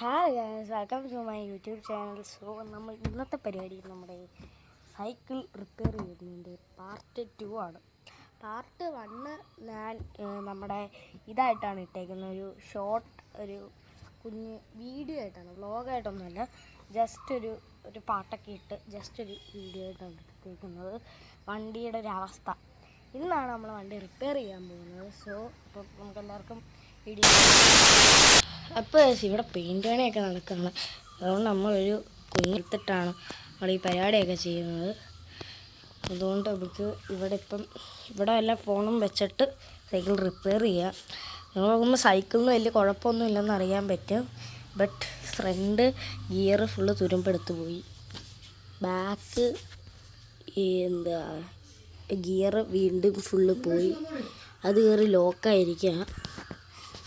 Hi guys, welcome to my YouTube channel. So നമ്മൾ ഇന്നത്തെ പരിപാടി നമ്മുടെ സൈക്കിൾ റിപ്പയർ ചെയ്യുന്നതിൻ്റെ പാർട്ട് 2 ആണ്. പാർട്ട് 1 ഞാൻ നമ്മുടെ ഇതായിട്ടാണ് ഇട്ടേക്കുന്നത്, ഒരു ഷോർട്ട്, ഒരു കുഞ്ഞ് വീഡിയോ ആയിട്ടാണ്, വ്ളോഗായിട്ടൊന്നുമല്ല, ജസ്റ്റ് ഒരു പാട്ടൊക്കെ ഇട്ട് ജസ്റ്റ് ഒരു വീഡിയോ ആയിട്ടാണ് ഇട്ടേക്കുന്നത്. വണ്ടിയുടെ ഒരു അവസ്ഥ, ഇന്നാണ് നമ്മൾ വണ്ടി റിപ്പയർ ചെയ്യാൻ പോകുന്നത്. സോ അപ്പോൾ നമുക്കെല്ലാവർക്കും വീഡിയോ. അപ്പോൾ ഇവിടെ പെയിൻറ് പണിയൊക്കെ നടക്കുകയാണ്. അതുകൊണ്ട് നമ്മളൊരു കുഞ്ഞെടുത്തിട്ടാണ് നമ്മൾ ഈ പരിപാടിയൊക്കെ ചെയ്യുന്നത്. അതുകൊണ്ട് നമുക്ക് ഇവിടെ വല്ല ഫോണും വെച്ചിട്ട് സൈക്കിൾ റിപ്പയർ ചെയ്യാം. നമ്മൾ നോക്കുമ്പോൾ സൈക്കിളിന് വലിയ കുഴപ്പമൊന്നും ഇല്ലെന്ന് അറിയാൻ പറ്റും. ബട്ട് ഫ്രണ്ട് ഗിയർ ഫുള്ള് തുരുമ്പെടുത്ത് പോയി, ബാക്ക് ഗിയർ വീണ്ടും ഫുള്ള് പോയി, അത് കയറി ലോക്കായിരിക്കുക.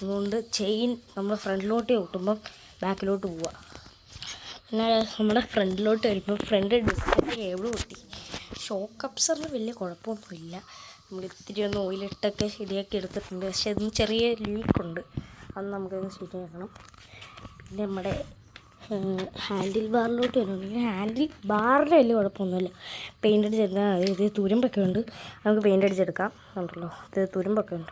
അതുകൊണ്ട് ചെയിൻ നമ്മൾ ഫ്രണ്ടിലോട്ട് ചവിട്ടുമ്പം ബാക്കിലോട്ട് പോവുക. പിന്നെ നമ്മുടെ ഫ്രണ്ടിലോട്ട് വരുമ്പോൾ ഫ്രണ്ട് ഡിസ്കിൻ്റെ കേബിൾ പൊട്ടി. ഷോക്ക് അബ്സറിന് വലിയ കുഴപ്പമൊന്നുമില്ല, നമ്മൾ ഇത്തിരി ഒന്ന് ഓയിലിട്ടൊക്കെ ശരിയാക്കി എടുത്തിട്ടുണ്ട്. പക്ഷെ അതിന് ചെറിയ ലീക്കുണ്ട്, അത് നമുക്കൊന്ന് ശരിയാക്കണം. പിന്നെ നമ്മുടെ ഹാൻഡിൽ ബാറിലോട്ട് വരുന്നുണ്ടെങ്കിൽ ഹാൻഡിൽ ബാറിൽ വലിയ കുഴപ്പമൊന്നുമില്ല, പെയിൻ്റ് അടിച്ചെടുത്താൽ ഇത് തുരുമ്പൊക്കെ ഉണ്ട്, നമുക്ക് പെയിൻ്റ് അടിച്ചെടുക്കാം. ഉണ്ടല്ലോ, ഇത് തുരുമ്പൊക്കെ ഉണ്ട്,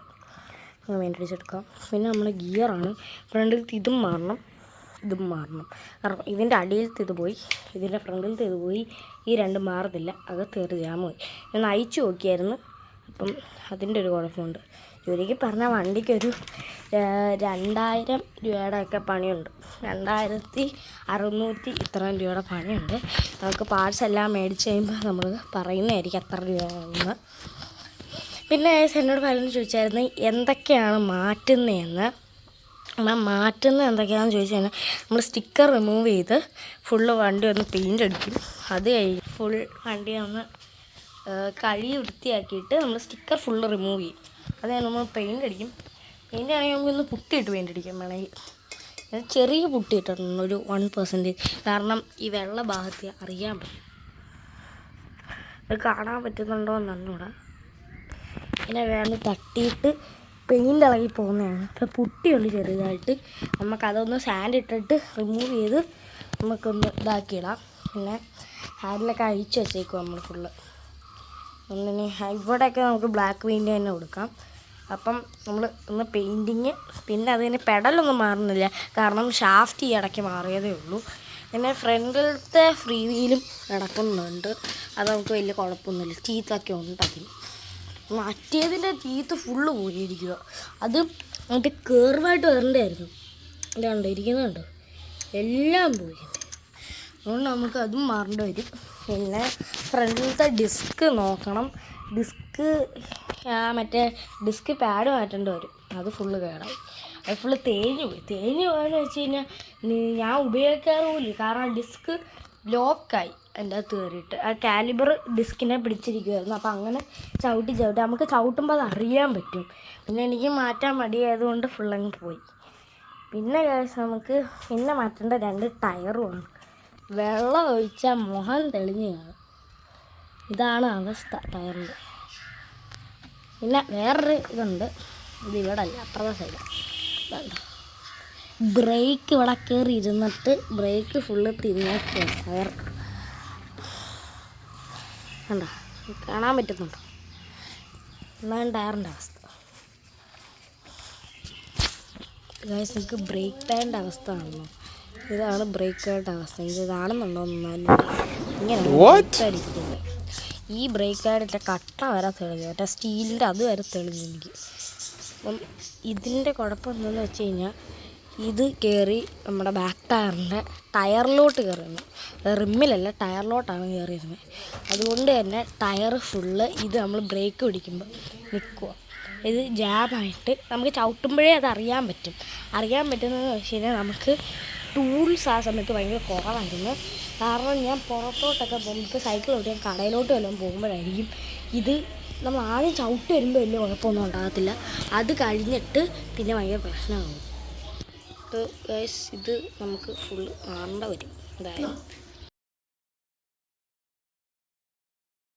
പെയിൻ്റ് അടിച്ചെടുക്കാം. പിന്നെ നമ്മുടെ ഗിയറാണ്, ഫ്രണ്ടിലത്തെ ഇതും മാറണം. കാരണം ഇതിൻ്റെ അടിയിലത്തെ ഇത് പോയി, ഇതിൻ്റെ ഫ്രണ്ടിലത്തെ ഇത് പോയി, ഈ രണ്ടും മാറത്തില്ല, അകത്ത് കയറി ജാമ് പോയി. ഞാൻ അയച്ചു നോക്കിയായിരുന്നു, അപ്പം അതിൻ്റെ ഒരു കുഴപ്പമുണ്ട്. ജോലിക്ക് പറഞ്ഞാൽ വണ്ടിക്കൊരു 2000 രൂപയുടെ ഒക്കെ പണിയുണ്ട്, 2600 ഇത്രയും രൂപയുടെ പണിയുണ്ട്. നമുക്ക് പാർട്സ് എല്ലാം മേടിച്ച് കഴിയുമ്പോൾ നമ്മൾ പറയുന്നതായിരിക്കും എത്ര രൂപയാണെന്ന്. പിന്നെ എന്നോട് പലരും ചോദിച്ചായിരുന്നു എന്തൊക്കെയാണ് മാറ്റുന്നതെന്ന്. മാറ്റുന്നത് എന്തൊക്കെയാണെന്ന് ചോദിച്ചു കഴിഞ്ഞാൽ നമ്മൾ സ്റ്റിക്കർ റിമൂവ് ചെയ്ത് ഫുള്ള് വണ്ടി ഒന്ന് പെയിൻ്റ് അടിക്കും. അത് കഴിഞ്ഞ് ഫുൾ വണ്ടി ഒന്ന് കഴുകി വൃത്തിയാക്കിയിട്ട് നമ്മൾ സ്റ്റിക്കർ ഫുള്ള് റിമൂവ് ചെയ്യും. അത് നമ്മൾ പെയിൻ്റ് അടിക്കും. പെയിൻ്റ് ആണെങ്കിൽ നമുക്കൊന്ന് പുട്ടിയിട്ട് പെയിൻ്റ് അടിക്കാം വേണമെങ്കിൽ. ചെറിയ പുട്ടിയിട്ടുണ്ട്, ഒരു 1%. കാരണം ഈ വെള്ള ഭാഗത്ത് അറിയാൻ പറ്റും, അത് കാണാൻ പറ്റുന്നുണ്ടോ എന്നൂടെ. പിന്നെ വേണം തട്ടിയിട്ട് പെയിൻ്റ് ഇളകി പോകുന്നതാണ്. ഇപ്പോൾ പുട്ടിയുണ്ട് ചെറുതായിട്ട്, നമുക്കതൊന്ന് സാൻഡ് ഇട്ടിട്ട് റിമൂവ് ചെയ്ത് നമുക്കൊന്ന് ഇതാക്കിയിടാം. പിന്നെ ഹാൻഡിലൊക്കെ അഴിച്ച് വെച്ചേക്കും നമ്മൾ ഫുള്ള്. ഒന്നിന് ഇവിടെയൊക്കെ നമുക്ക് ബ്ലാക്ക് പെയിൻറ്റ് തന്നെ കൊടുക്കാം. അപ്പം നമ്മൾ ഒന്ന് പെയിൻറ്റിങ്, പിന്നെ അതിന് പെഡലൊന്നും മാറുന്നില്ല, കാരണം ഷാഫ്റ്റ് ഈ ഇടയ്ക്ക് മാറിയതേ ഉള്ളൂ. പിന്നെ ഫ്രണ്ടിലത്തെ ഫ്രീ വീലും നടക്കുന്നുണ്ട്, അത് നമുക്ക് വലിയ കുഴപ്പമൊന്നുമില്ല, ചീത്തൊക്കെ ഉണ്ട് അതിന്. മറ്റേതിൻ്റെ ടീത്ത് ഫുള്ള് പോയിരിക്കുക, അത് മറ്റേ കേർവായിട്ട് വരണ്ടായിരുന്നു. ഇതാണ്ട് ഇരിക്കുന്നുണ്ട്, എല്ലാം പോയി. അതുകൊണ്ട് നമുക്ക് അതും മാറേണ്ടി വരും. പിന്നെ ഫ്രണ്ടിലത്തെ ഡിസ്ക് നോക്കണം, മറ്റേ ഡിസ്ക് പാഡ് മാറ്റേണ്ടി വരും, അത് ഫുള്ള് കേടായി, അത് ഫുള്ള് തേഞ്ഞു പോയെന്ന് വെച്ച് കഴിഞ്ഞാൽ ഞാൻ ഉപയോഗിക്കാറുമില്ല. കാരണം ഡിസ്ക് ലോക്കായി എൻ്റെ അകത്ത് കയറിയിട്ട്, ആ കാലിബർ ഡിസ്കിനെ പിടിച്ചിരിക്കുമായിരുന്നു. അപ്പോൾ അങ്ങനെ ചവിട്ടി നമുക്ക് ചവിട്ടുമ്പോൾ അത് അറിയാൻ പറ്റും. പിന്നെ എനിക്ക് മാറ്റാൻ മടിയായതുകൊണ്ട് ഫുള്ളങ്ങ് പോയി. പിന്നെ നമുക്ക് പിന്നെ മാറ്റേണ്ട 2 ടയറുമാണ്. വെള്ളം ഒഴിച്ചാൽ മുഖം തെളിഞ്ഞ് കാണും, ഇതാണ് അവസ്ഥ ടയറിൻ്റെ. പിന്നെ വേറൊരു ഇതുണ്ട്, ഇത് ഇവിടെ അല്ല, അപ്പുറത്തെ സൈഡ്. ബ്രേക്ക് ഇവിടെ കയറി ഇരുന്നിട്ട് ബ്രേക്ക് ഫുള്ള് തിരിഞ്ഞേക്കുക ടയർ. കണ്ടോ, കാണാൻ പറ്റുന്നുണ്ടോ? എന്നാണ് ടയറിൻ്റെ അവസ്ഥ. ഗൈസ്, നിങ്ങൾക്ക് ബ്രേക്ക് ടയറിൻ്റെ അവസ്ഥ കാണുന്നു, ഇതാണ് ബ്രേക്ക് ടയറിൻ്റെ അവസ്ഥ. ഇത് കാണുന്നുണ്ടോ എന്നാലും ഇങ്ങനെ അടിക്കുന്നുണ്ട്. ഈ ബ്രേക്ക് ടയറിൻ്റെ കട്ട വരെ തെളിഞ്ഞു, മറ്റേ സ്റ്റീലിൻ്റെ അത് വരെ തെളിഞ്ഞു എനിക്ക്. അപ്പം ഇതിൻ്റെ കുഴപ്പം എന്താണെന്ന് വെച്ച് കഴിഞ്ഞാൽ ഇത് കയറി നമ്മുടെ ബാക്ക് ടയറിലോട്ട് കയറുന്നു, റിമ്മിലല്ല ടയറിലോട്ടാണ് കയറിയിരുന്നത്. അതുകൊണ്ട് തന്നെ ടയർ ഫുള്ള് ഇത് നമ്മൾ ബ്രേക്ക് പിടിക്കുമ്പോൾ നിൽക്കുക, ഇത് ജാമായിട്ട് നമുക്ക് ചവിട്ടുമ്പോഴേ അത് അറിയാൻ പറ്റുന്നതെന്ന് വെച്ച് കഴിഞ്ഞാൽ നമുക്ക് ടൂൾസ് ആ സമയത്ത് ഭയങ്കര കുറവായിരുന്നു. കാരണം ഞാൻ പുറത്തോട്ടൊക്കെ പോകുമ്പോൾ, ഇപ്പോൾ സൈക്കിൾ ഓടിക്കാൻ കടയിലോട്ട് വല്ലതും പോകുമ്പോഴായിരിക്കും ഇത് നമ്മൾ ആദ്യം ചവിട്ട് വരുമ്പോൾ വലിയ കുഴപ്പമൊന്നും ഉണ്ടാകത്തില്ല, അത് കഴിഞ്ഞിട്ട് പിന്നെ ഭയങ്കര പ്രശ്നമാകും. ഗൈസ്, ഇത് നമുക്ക് ഫുള്ള് മാറേണ്ട വരും എന്തായാലും.